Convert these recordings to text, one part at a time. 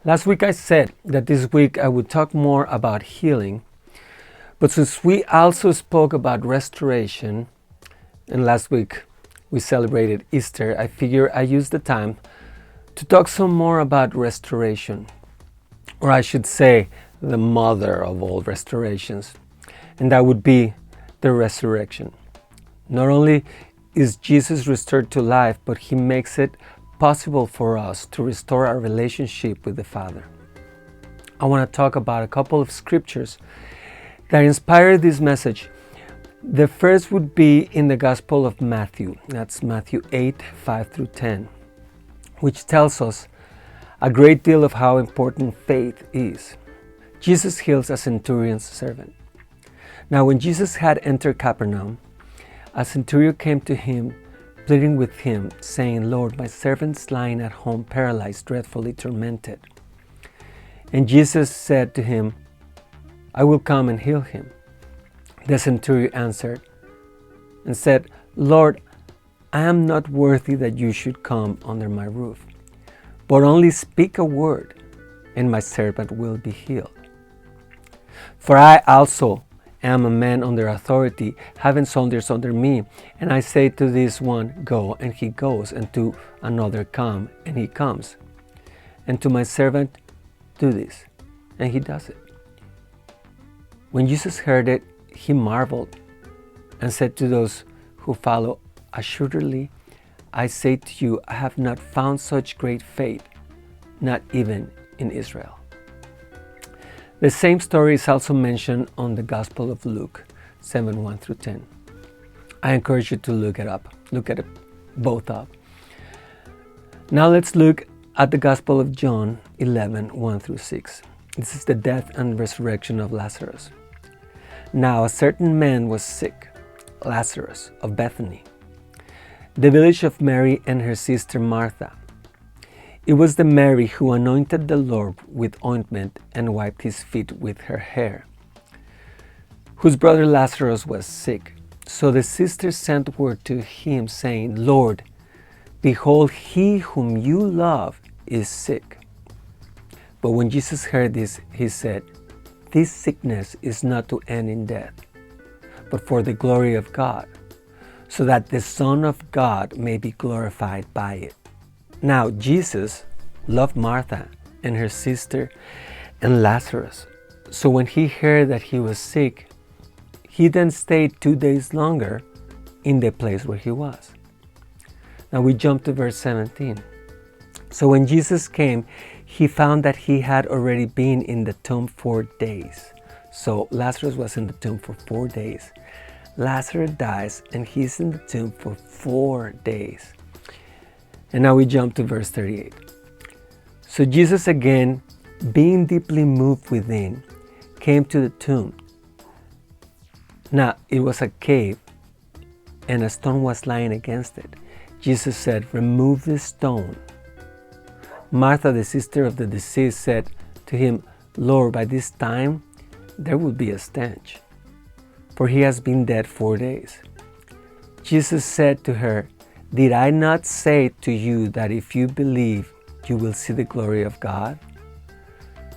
Last week I said that this week I would talk more about healing, but since we also spoke about restoration, and last week we celebrated Easter, I figure I use the time to talk some more about restoration, or I should say the mother of all restorations, and that would be the resurrection. Not only is Jesus restored to life, but he makes it possible for us to restore our relationship with the Father. I want to talk about a couple of scriptures that inspire this message. The first would be in the Gospel of Matthew. That's Matthew 8, 5 through 10, which tells us a great deal of how important faith is. Jesus heals a centurion's servant. Now, when Jesus had entered Capernaum, a centurion came to him, pleading with him, saying, "Lord, my servant's lying at home, paralyzed, dreadfully tormented." And Jesus said to him, "I will come and heal him." The centurion answered and said, "Lord, I am not worthy that you should come under my roof, but only speak a word, and my servant will be healed. For I also am a man under authority, having soldiers under me, and I say to this one, 'Go,' and he goes, and to another, 'Come,' and he comes, and to my servant, 'Do this,' and he does it." When Jesus heard it, he marveled and said to those who follow, "Assuredly, I say to you, I have not found such great faith, not even in Israel." The same story is also mentioned on the Gospel of Luke 7, 1 through 10. I encourage you to look it both up. Now let's look at the Gospel of John 11, 1 through 6. This is the death and resurrection of Lazarus. Now a certain man was sick, Lazarus of Bethany, the village of Mary and her sister Martha. It was the Mary who anointed the Lord with ointment and wiped his feet with her hair, whose brother Lazarus was sick. So the sisters sent word to him, saying, "Lord, behold, he whom you love is sick." But when Jesus heard this, he said, "This sickness is not to end in death, but for the glory of God, so that the Son of God may be glorified by it." Now, Jesus loved Martha and her sister and Lazarus. So when he heard that he was sick, he then stayed 2 days longer in the place where he was. Now we jump to verse 17. So when Jesus came, he found that he had already been in the tomb 4 days. So Lazarus was in the tomb for 4 days. Lazarus dies and he's in the tomb for 4 days. And now we jump to verse 38. So Jesus again, being deeply moved within, came to the tomb. Now it was a cave, and a stone was lying against it. Jesus said, "Remove this stone." Martha, the sister of the deceased, said to him, "Lord, by this time there will be a stench, for he has been dead 4 days." Jesus said to her, "Did I not say to you that if you believe, you will see the glory of God?"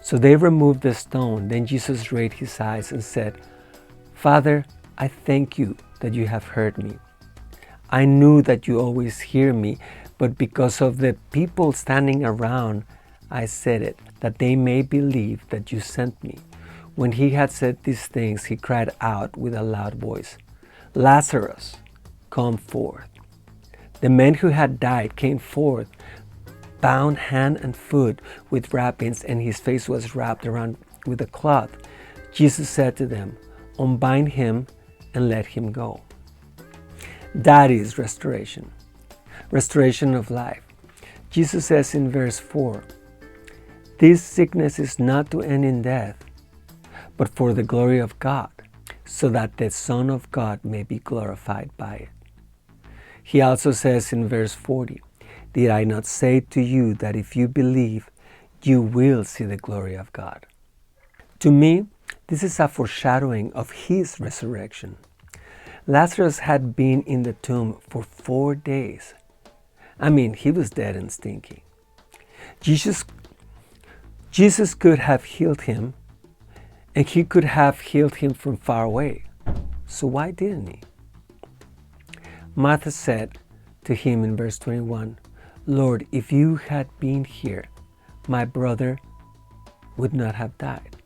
So they removed the stone. Then Jesus raised his eyes and said, "Father, I thank you that you have heard me. I knew that you always hear me, but because of the people standing around, I said it, that they may believe that you sent me." When he had said these things, he cried out with a loud voice, "Lazarus, come forth." The man who had died came forth, bound hand and foot with wrappings, and his face was wrapped around with a cloth. Jesus said to them, "Unbind him and let him go." That is restoration. Restoration of life. Jesus says in verse 4, "This sickness is not to end in death, but for the glory of God, so that the Son of God may be glorified by it." He also says in verse 40, "Did I not say to you that if you believe, you will see the glory of God?" To me, this is a foreshadowing of his resurrection. Lazarus had been in the tomb for 4 days. I mean, he was dead and stinky. Jesus Jesus could have healed him, and he could have healed him from far away. So why didn't he? Martha said to him in verse 21, Lord, if you had been here, my brother would not have died.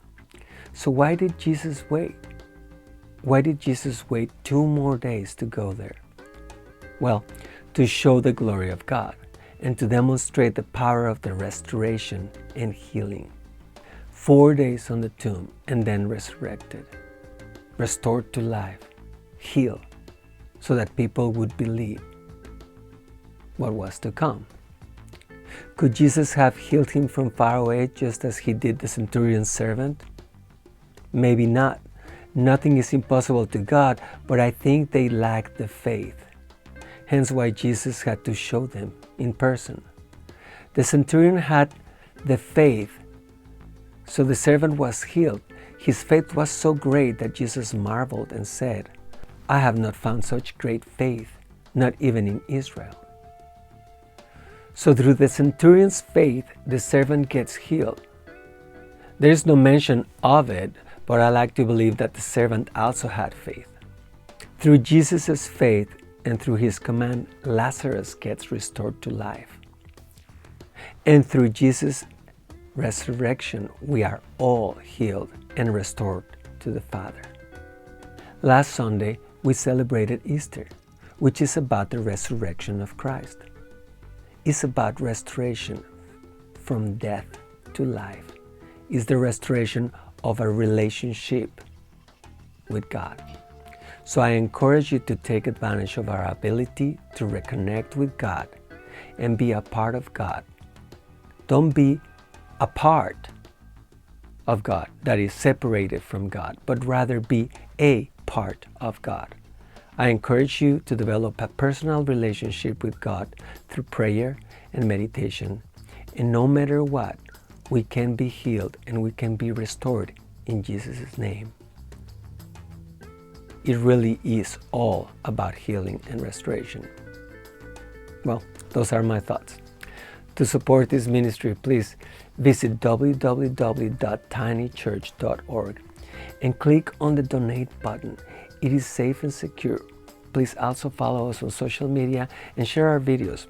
So why did Jesus wait? Why did Jesus wait 2 more days to go there? Well, to show the glory of God and to demonstrate the power of the restoration and healing. 4 days on the tomb and then resurrected, restored to life, healed, so that people would believe what was to come. Could Jesus have healed him from far away just as he did the centurion's servant? Maybe not. Nothing is impossible to God, but I think they lacked the faith. Hence why Jesus had to show them in person. The centurion had the faith, so the servant was healed. His faith was so great that Jesus marveled and said, I have not found such great faith, not even in Israel. So through the centurion's faith, the servant gets healed. There is no mention of it, but I like to believe that the servant also had faith. Through Jesus' faith and through his command, Lazarus gets restored to life. And through Jesus' resurrection, we are all healed and restored to the Father. Last Sunday, we celebrated Easter, which is about the resurrection of Christ. It's about restoration from death to life. It's the restoration of a relationship with God. So I encourage you to take advantage of our ability to reconnect with God and be a part of God. Don't be a part of God that is separated from God, but rather be a part of God. I encourage you to develop a personal relationship with God through prayer and meditation. And no matter what, we can be healed and we can be restored in Jesus' name. It really is all about healing and restoration. Well, those are my thoughts. To support this ministry, please visit www.tinychurch.org and click on the donate button. It is safe and secure. Please also follow us on social media and share our videos.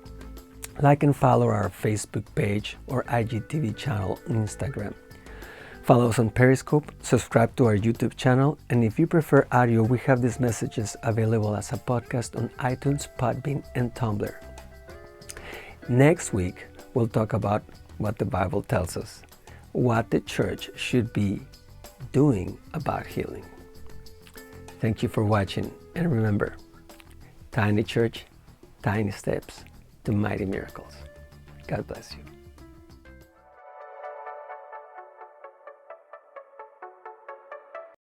Like and follow our Facebook page or IGTV channel on Instagram. Follow us on Periscope, subscribe to our YouTube channel, and if you prefer audio, we have these messages available as a podcast on iTunes, Podbean, and Tumblr. Next week, we'll talk about what the Bible tells us, what the church should be doing about healing. Thank you for watching, and remember, tiny church, tiny steps to mighty miracles. God bless you.